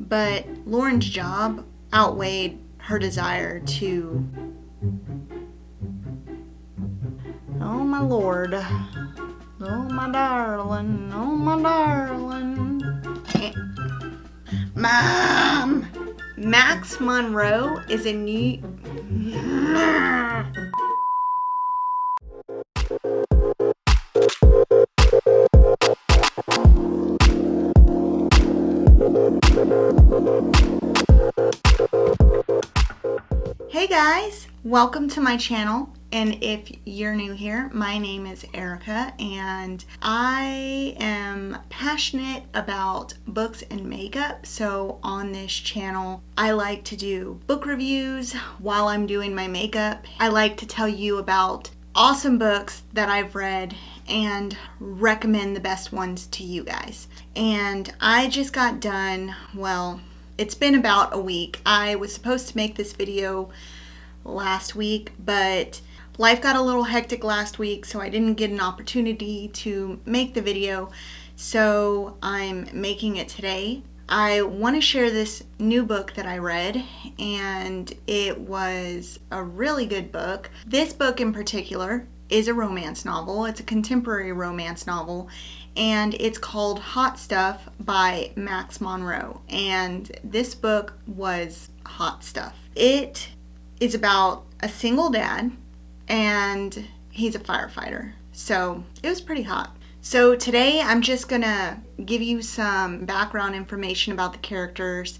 but Lauren's job outweighed her desire to... Oh my lord. Oh my darling. Oh my darling. Mom! Max Monroe is a new... Hey guys, welcome to my channel, and if you're new here, my name is Erica and I am passionate about books and makeup. So on this channel I like to do book reviews while I'm doing my makeup. I like to tell you about awesome books that I've read and recommend the best ones to you guys. And I just got done, well, it's been about a week. I was supposed to make this video last week, but life got a little hectic last week, so I didn't get an opportunity to make the video. So I'm making it today. I want to share this new book that I read, and it was a really good book. This book in particular is a romance novel. It's a contemporary romance novel, and it's called Hot Stuff by Max Monroe. And this book was hot stuff. It is about a single dad, and he's a firefighter. So it was pretty hot. So today I'm just gonna give you some background information about the characters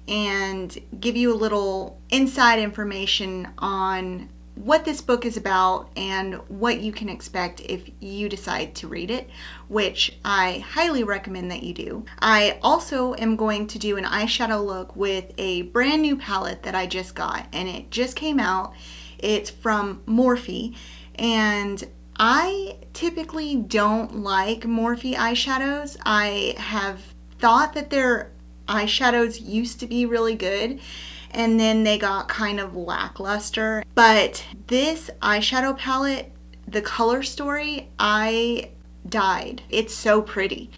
and give you a little inside information on what this book is about and what you can expect if you decide to read it, which I highly recommend that you do. I also am going to do an eyeshadow look with a brand new palette that I just got, and it just came out. It's from Morphe, and I typically don't like Morphe eyeshadows. I have thought that their eyeshadows used to be really good, and then they got kind of lackluster. But this eyeshadow palette, the color story, I died. It's so pretty,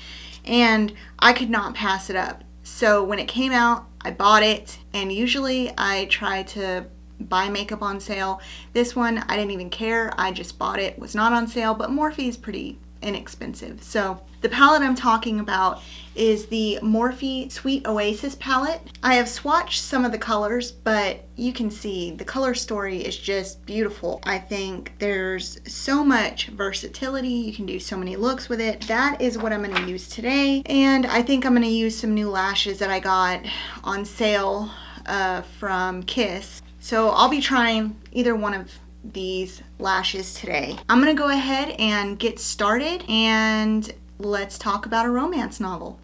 and I could not pass it up. So when it came out, I bought it, and usually I try to buy makeup on sale. This one, I didn't even care. I just bought it. It was not on sale, but Morphe is pretty inexpensive. So the palette I'm talking about is the Morphe Sweet Oasis palette. I have swatched some of the colors, but you can see the color story is just beautiful. I think there's so much versatility. You can do so many looks with it. That is what I'm going to use today. And I think I'm going to use some new lashes that I got on sale from Kiss. So I'll be trying either one of these lashes today. I'm gonna go ahead and get started, and let's talk about a romance novel.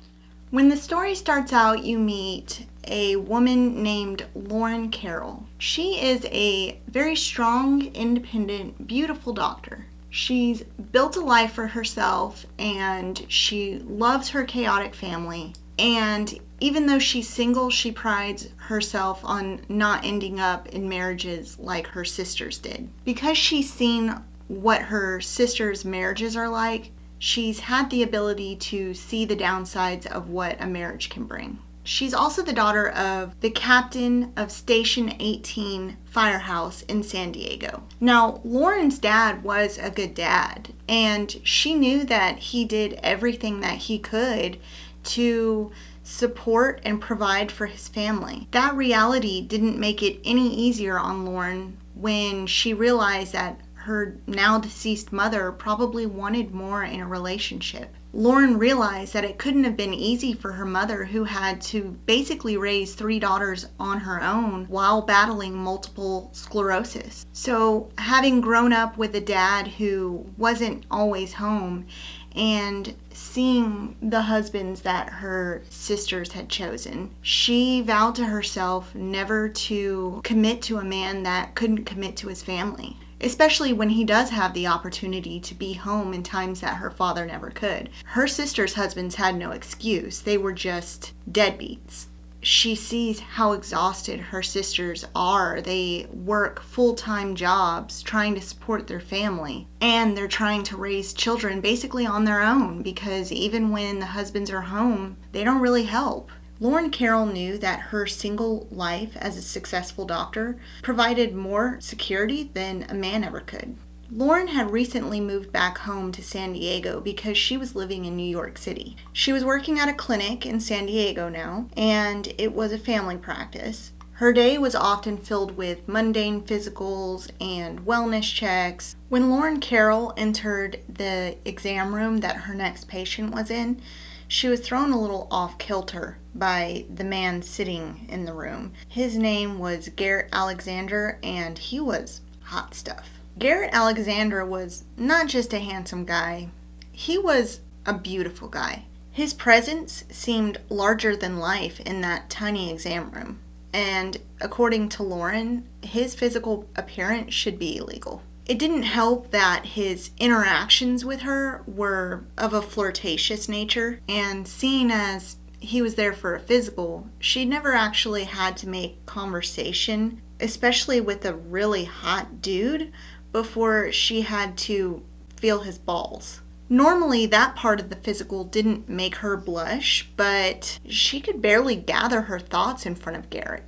When the story starts out, you meet a woman named Lauren Carroll. She is a very strong, independent, beautiful doctor. She's built a life for herself, and she loves her chaotic family. And even though she's single, she prides herself on not ending up in marriages like her sisters did. Because she's seen what her sisters' marriages are like, she's had the ability to see the downsides of what a marriage can bring. She's also the daughter of the captain of Station 18 Firehouse in San Diego. Now, Lauren's dad was a good dad, and she knew that he did everything that he could to support and provide for his family. That reality didn't make it any easier on Lauren when she realized that her now deceased mother probably wanted more in a relationship. Lauren realized that it couldn't have been easy for her mother, who had to basically raise 3 daughters on her own while battling multiple sclerosis. So having grown up with a dad who wasn't always home and seeing the husbands that her sisters had chosen, she vowed to herself never to commit to a man that couldn't commit to his family, especially when he does have the opportunity to be home in times that her father never could. Her sisters' husbands had no excuse. They were just deadbeats. She sees how exhausted her sisters are. They work full-time jobs trying to support their family, and they're trying to raise children basically on their own, because even when the husbands are home, they don't really help. Lauren Carroll knew that her single life as a successful doctor provided more security than a man ever could. Lauren had recently moved back home to San Diego because she was living in New York City. She was working at a clinic in San Diego now, and it was a family practice. Her day was often filled with mundane physicals and wellness checks. When Lauren Carroll entered the exam room that her next patient was in, she was thrown a little off kilter by the man sitting in the room. His name was Garrett Alexander, and he was hot stuff. Garrett Alexander was not just a handsome guy, he was a beautiful guy. His presence seemed larger than life in that tiny exam room, and according to Lauren, his physical appearance should be illegal. It didn't help that his interactions with her were of a flirtatious nature, and seeing as he was there for a physical, she never actually had to make conversation, especially with a really hot dude, before she had to feel his balls. Normally, that part of the physical didn't make her blush, but she could barely gather her thoughts in front of Garrett.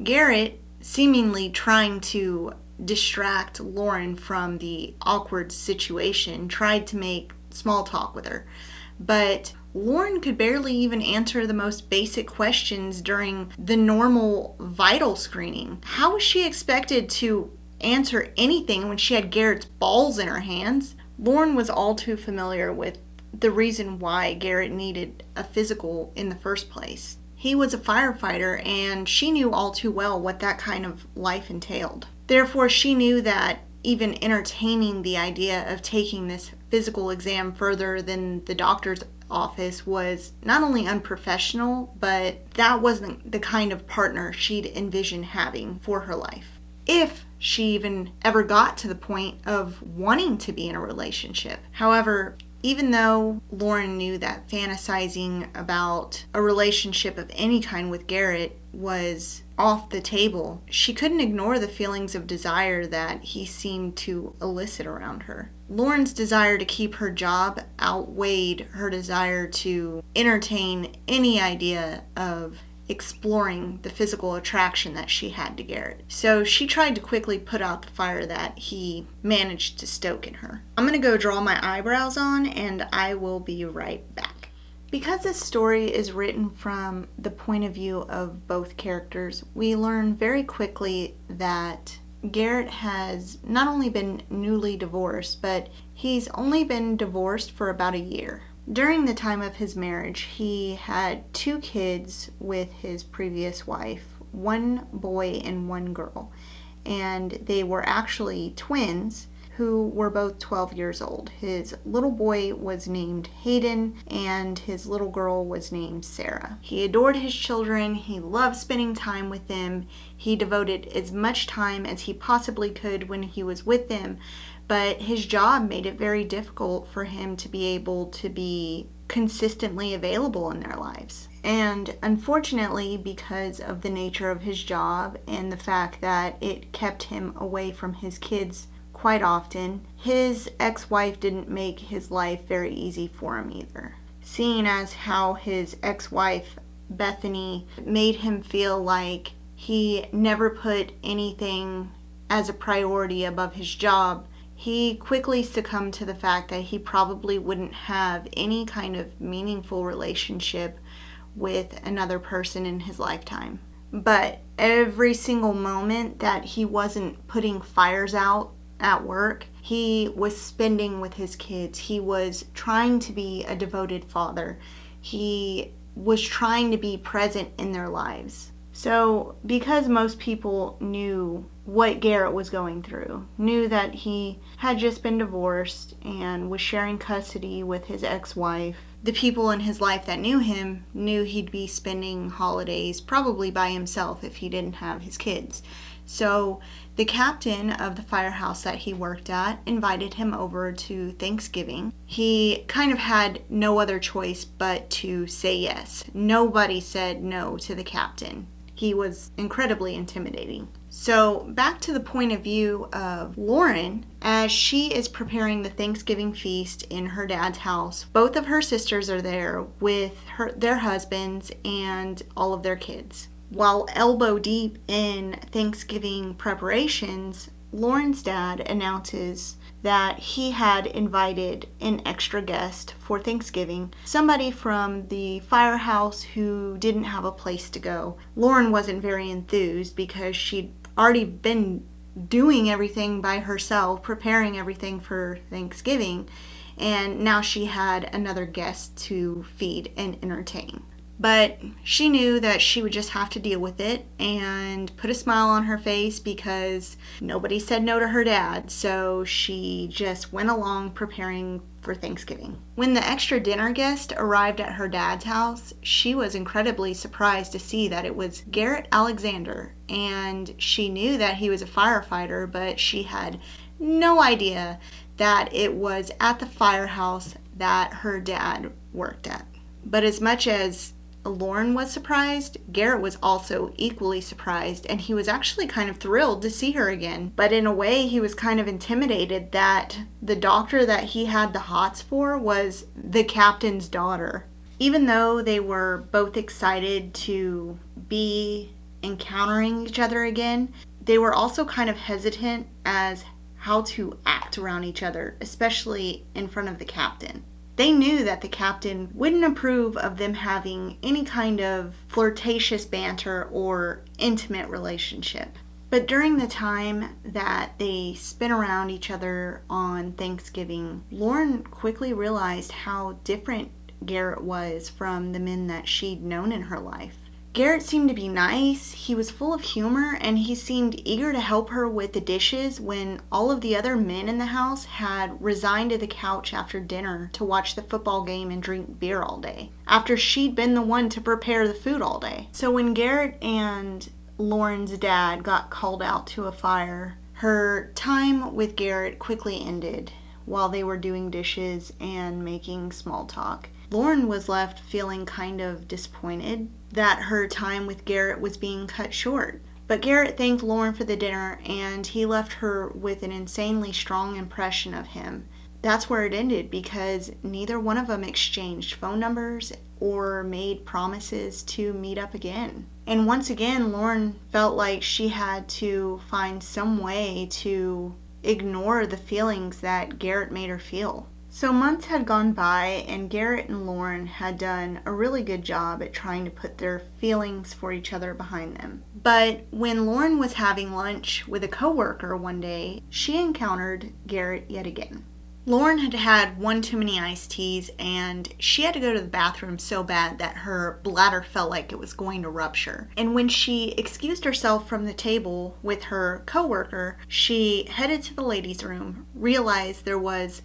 Garrett, seemingly trying to distract Lauren from the awkward situation, tried to make small talk with her, but Lauren could barely even answer the most basic questions during the normal vital screening. How was she expected to answer anything when she had Garrett's balls in her hands? Lauren was all too familiar with the reason why Garrett needed a physical in the first place. He was a firefighter, and she knew all too well what that kind of life entailed. Therefore, she knew that even entertaining the idea of taking this physical exam further than the doctor's office was not only unprofessional, but that wasn't the kind of partner she'd envision having for her life, if she even ever got to the point of wanting to be in a relationship. However, even though Lauren knew that fantasizing about a relationship of any kind with Garrett was off the table, she couldn't ignore the feelings of desire that he seemed to elicit around her. Lauren's desire to keep her job outweighed her desire to entertain any idea of exploring the physical attraction that she had to Garrett. So she tried to quickly put out the fire that he managed to stoke in her. I'm going to go draw my eyebrows on, and I will be right back. Because this story is written from the point of view of both characters, we learn very quickly that Garrett has not only been newly divorced, but he's only been divorced for about a year. During the time of his marriage, he had 2 kids with his previous wife, 1 boy and 1 girl, and they were actually twins who were both 12 years old. His little boy was named Hayden, and his little girl was named Sarah. He adored his children. He loved spending time with them. He devoted as much time as he possibly could when he was with them, but his job made it very difficult for him to be able to be consistently available in their lives. And unfortunately, because of the nature of his job and the fact that it kept him away from his kids quite often, his ex-wife didn't make his life very easy for him either. Seeing as how his ex-wife, Bethany, made him feel like he never put anything as a priority above his job, he quickly succumbed to the fact that he probably wouldn't have any kind of meaningful relationship with another person in his lifetime. But every single moment that he wasn't putting fires out at work, he was spending with his kids. He was trying to be a devoted father. He was trying to be present in their lives. So because most people knew what Garrett was going through, knew that he had just been divorced and was sharing custody with his ex-wife, the people in his life that knew him knew he'd be spending holidays probably by himself if he didn't have his kids. So the captain of the firehouse that he worked at invited him over to Thanksgiving. He kind of had no other choice but to say yes. Nobody said no to the captain. he was incredibly intimidating. So back to the point of view of Lauren, as she is preparing the Thanksgiving feast in her dad's house, both of her sisters are there with their husbands and all of their kids. While elbow deep in Thanksgiving preparations, Lauren's dad announces that he had invited an extra guest for Thanksgiving, somebody from the firehouse who didn't have a place to go. Lauren wasn't very enthused because she'd already been doing everything by herself, preparing everything for Thanksgiving, and now she had another guest to feed and entertain. But she knew that she would just have to deal with it and put a smile on her face because nobody said no to her dad, so she just went along preparing for Thanksgiving. When the extra dinner guest arrived at her dad's house, she was incredibly surprised to see that it was Garrett Alexander, and she knew that he was a firefighter, but she had no idea that it was at the firehouse that her dad worked at. But as much as Lauren was surprised, Garrett was also equally surprised, and he was actually kind of thrilled to see her again. But in a way, he was kind of intimidated that the doctor that he had the hots for was the captain's daughter. Even though they were both excited to be encountering each other again, they were also kind of hesitant as how to act around each other, especially in front of the captain. They knew that the captain wouldn't approve of them having any kind of flirtatious banter or intimate relationship. But during the time that they spent around each other on Thanksgiving, Lauren quickly realized how different Garrett was from the men that she'd known in her life. Garrett seemed to be nice, he was full of humor, and he seemed eager to help her with the dishes when all of the other men in the house had resigned to the couch after dinner to watch the football game and drink beer all day, after she'd been the one to prepare the food all day. So when Garrett and Lauren's dad got called out to a fire, her time with Garrett quickly ended while they were doing dishes and making small talk. Lauren was left feeling kind of disappointed that her time with Garrett was being cut short. But Garrett thanked Lauren for the dinner, and he left her with an insanely strong impression of him. That's where it ended because neither one of them exchanged phone numbers or made promises to meet up again. And once again, Lauren felt like she had to find some way to ignore the feelings that Garrett made her feel. So months had gone by, and Garrett and Lauren had done a really good job at trying to put their feelings for each other behind them. But when Lauren was having lunch with a coworker one day, she encountered Garrett yet again. Lauren had had one too many iced teas, and she had to go to the bathroom so bad that her bladder felt like it was going to rupture. And when she excused herself from the table with her coworker, she headed to the ladies' room, realized there was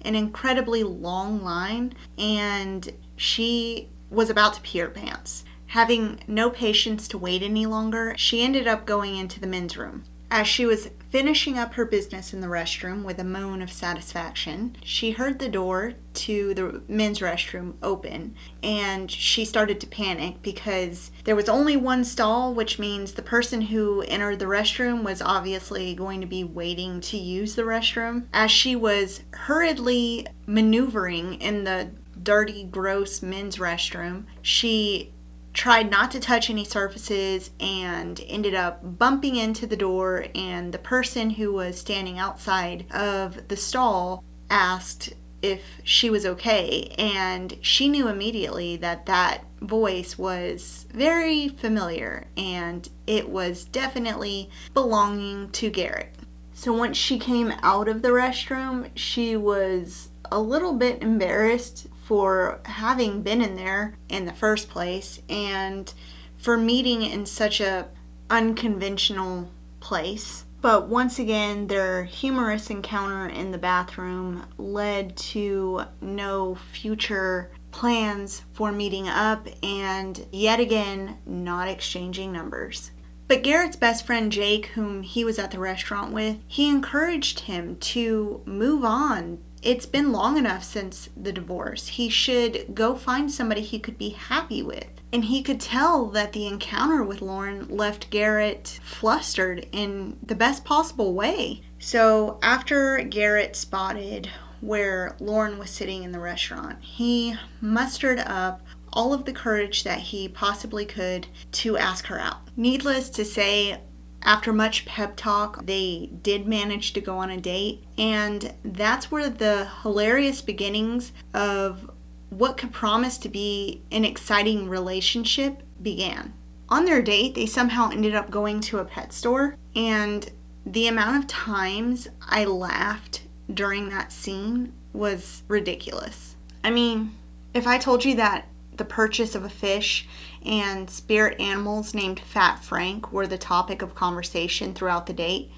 an incredibly long line, and she was about to pee her pants. Having no patience to wait any longer, she ended up going into the men's room. As she was finishing up her business in the restroom with a moan of satisfaction, she heard the door to the men's restroom open, and she started to panic because there was only one stall, which means the person who entered the restroom was obviously going to be waiting to use the restroom. As she was hurriedly maneuvering in the dirty, gross men's restroom, she tried not to touch any surfaces and ended up bumping into the door, and the person who was standing outside of the stall asked if she was okay, and she knew immediately that that voice was very familiar and it was definitely belonging to Garrett. So once she came out of the restroom, she was a little bit embarrassed for having been in there in the first place and for meeting in such a unconventional place. But once again, their humorous encounter in the bathroom led to no future plans for meeting up and yet again not exchanging numbers. But Garrett's best friend Jake, whom he was at the restaurant with, he encouraged him to move on. It's been long enough since the divorce. He should go find somebody he could be happy with. And he could tell that the encounter with Lauren left Garrett flustered in the best possible way. So after Garrett spotted where Lauren was sitting in the restaurant, he mustered up all of the courage that he possibly could to ask her out. Needless to say, after much pep talk, they did manage to go on a date, and that's where the hilarious beginnings of what could promise to be an exciting relationship began. On their date, they somehow ended up going to a pet store, and the amount of times I laughed during that scene was ridiculous. I mean, if I told you that the purchase of a fish and spirit animals named Fat Frank were the topic of conversation throughout the date,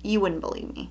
you wouldn't believe me.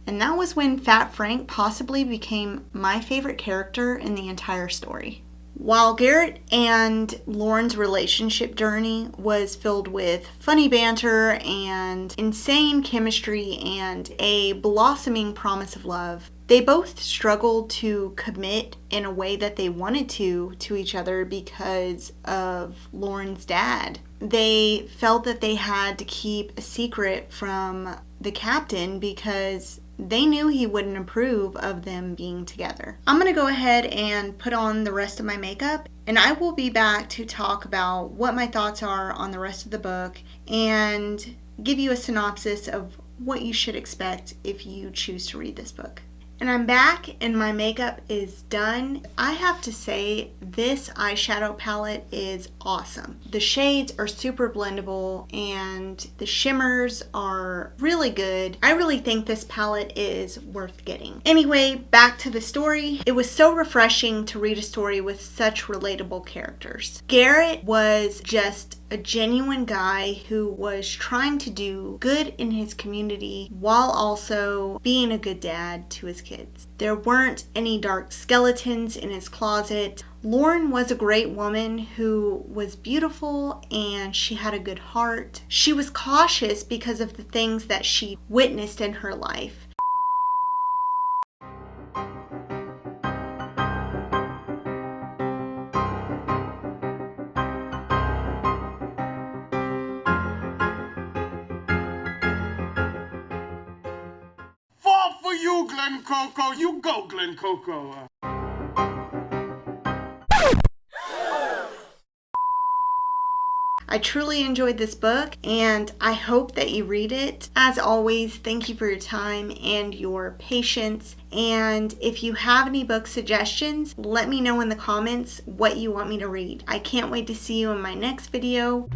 And that was when Fat Frank possibly became my favorite character in the entire story. While Garrett and Lauren's relationship journey was filled with funny banter and insane chemistry and a blossoming promise of love, they both struggled to commit in a way that they wanted to each other because of Lauren's dad. They felt that they had to keep a secret from the captain because they knew he wouldn't approve of them being together. I'm going to go ahead and put on the rest of my makeup, and I will be back to talk about what my thoughts are on the rest of the book and give you a synopsis of what you should expect if you choose to read this book. And I'm back and my makeup is done. I have to say, this eyeshadow palette is awesome. The shades are super blendable and the shimmers are really good. I really think this palette is worth getting. Anyway, back to the story. It was so refreshing to read a story with such relatable characters. Garrett was just a genuine guy who was trying to do good in his community while also being a good dad to his kids. There weren't any dark skeletons in his closet. Lauren was a great woman who was beautiful and she had a good heart. She was cautious because of the things that she witnessed in her life. You, Glen Coco. You go, Glen Coco. I truly enjoyed this book and I hope that you read it. As always, thank you for your time and your patience. And if you have any book suggestions, let me know in the comments what you want me to read. I can't wait to see you in my next video.